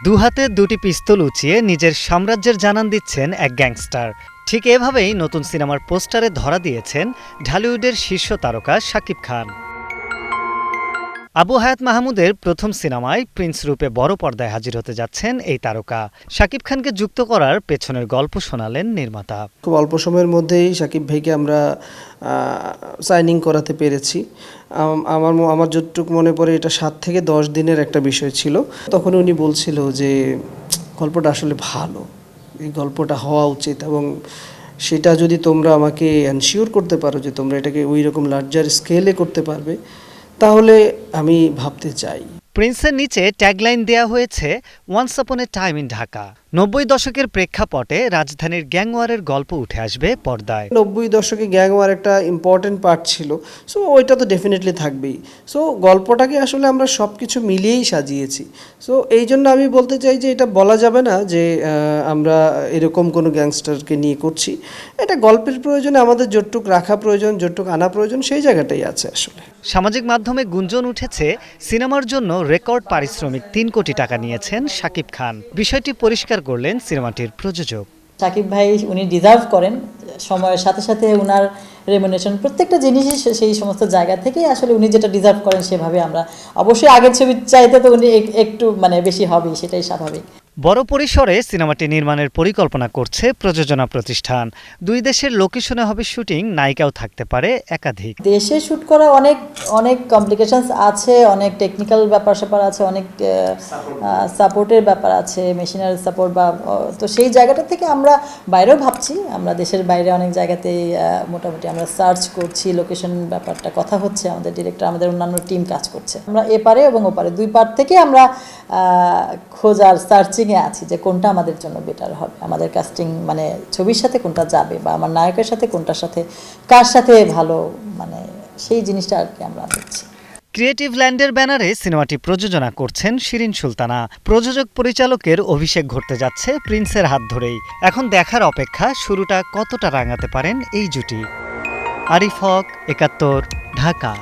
দুহাতে দুটি পিস্তল উঁচিয়ে নিজের সাম্রাজ্যের জানান দিচ্ছেন এক গ্যাংস্টার। ঠিক এভাবেই নতুন সিনেমার পোস্টারে ধরা দিয়েছেন ঢালিউডের শীর্ষ তারকা শাকিব খান। আবু হায়াত মাহমুদের প্রথম সিনেমায় প্রিন্স রূপে বড় পর্দায় হাজির হতে যাচ্ছেন এই তারকা। শাকিব খানকে যুক্ত করার পেছনের গল্প শোনালেন নির্মাতা। খুব অল্প সময়ের মধ্যেই শাকিব ভাইকে আমরা সাইনিং করাতে পেরেছি। আমার যতটুকু মনে পড়ে এটা 7 থেকে 10 দিনের একটা বিষয় ছিল। তখন উনি বলছিল যে গল্পটা আসলে ভালো, এই গল্পটা হওয়া উচিত, এবং সেটা যদি তোমরা আমাকে এনশিওর করতে পারো যে তোমরা এটাকে ওই রকম লার্জার স্কেলে করতে পারবে, তাহলে আমি ভাবতে চাই। প্রিন্সের নিচে ট্যাগলাইন দেয়া হয়েছে once upon A time in Dhaka. 90 দশকের প্রেক্ষাপটে রাজধানীর গ্যাংওয়ারের গল্প উঠে আসবে পর্দায়। 90 দশকে গ্যাংওয়ার একটা ইম্পর্টেন্ট পার্ট ছিল, সো ওইটা তো ডেফিনেটলি থাকবেই। সো গল্পটাকে আসলে আমরা সব কিছু মিলিয়েই সাজিয়েছি। সো এই জন্য আমি বলতে চাই যে এটা বলা যাবে না যে আমরা এরকম কোনো গ্যাংস্টারকে নিয়ে করছি। এটা গল্পের প্রয়োজনে আমাদের যতটুক রাখা প্রয়োজন, যতটুক আনা প্রয়োজন, সেই জায়গাটাই আছে আসলে। সামাজিক মাধ্যমে গুঞ্জন উঠেছে সিনেমার জন্য রেকর্ড পারিশ্রমিক 3 কোটি টাকা নিয়েছেন শাকিব খান। বিষয়টি পরিষ্কার করলেন সিনেমাটির প্রযোজক। শাকিব ভাই উনি ডিজার্ভ করেন, সময়ের সাথে সাথে উনার রেমুনেশন প্রত্যেকটা জিনিসই সেই সমস্ত জায়গা থেকেই আসলে উনি যেটা ডিজার্ভ করেন সেভাবে আমরা অবশ্যই আগের ছবির চাইতে তো উনি একটু বেশি হবেই, সেটাই স্বাভাবিক। বড় পরিসরে সিনেমাটি নির্মাণের পরিকল্পনা করছে প্রযোজনা প্রতিষ্ঠান। 2 দেশের লোকেশনে হবে শুটিং, নায়িকাও থাকতে পারে একাধিক। দেশে শ্যুট করা অনেক কমপ্লিকেশনস আছে, অনেক টেকনিক্যাল ব্যাপার স্যাপার আছে, অনেক সাপোর্টের ব্যাপার আছে, মেশিনারি সাপোর্ট তো সেই জায়গাটা থেকে আমরা বাইরেও ভাবছি। আমরা দেশের বাইরে অনেক জায়গাতেই মোটামুটি আমরা সার্চ করছি, লোকেশন ব্যাপারটা কথা হচ্ছে, আমাদের ডিরেক্টর, আমাদের অন্যান্য টিম কাজ করছে। আমরা এপারে এবং ওপারে 2 পার্ট থেকে আমরা খোঁজার সার্চিংয়ে আছি যে কোনটা আমাদের জন্য বেটার হবে, আমাদের কাস্টিং ছবির সাথে কোনটা যাবে, বা আমার নায়কের সাথে কোনটার সাথে কার সাথে ভালো, সেই জিনিসটা আর কি আমরা দেখছি। ক্রিয়েটিভ ল্যান্ডের ব্যানারে সিনেমাটি প্রযোজনা করছেন শিরিন সুলতানা। প্রযোজক পরিচালকের অভিষেক ঘটতে যাচ্ছে প্রিন্সের হাত ধরেই। এখন দেখার অপেক্ষা শুরুটা কতটা রাঙাতে পারেন এই জুটি। আরিফ হক, 71, ঢাকা।